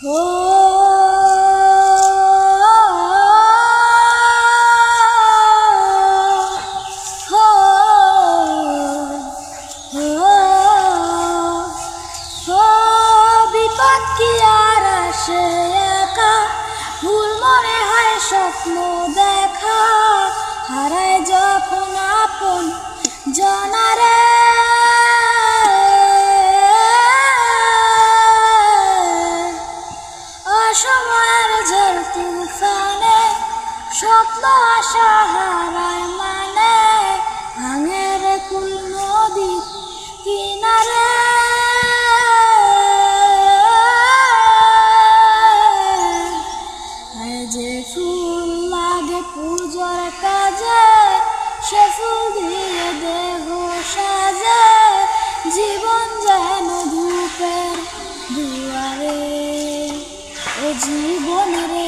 हो हो हो विपद की আর আসে একা ভুল মনে হয় স্বপ্ন দেখা হারায় যখন আপন জানারে অসময়ের ঝড় তুফানে স্বপ্ন আশা হারায় মানে ভাঙের কুল নদী কিনারে যে ফুল লাগে পূজার কাজে সে ফুল দিয়ে দেহ সাজে জীবন যেন ধূপের দুয়ারে ও জীবনের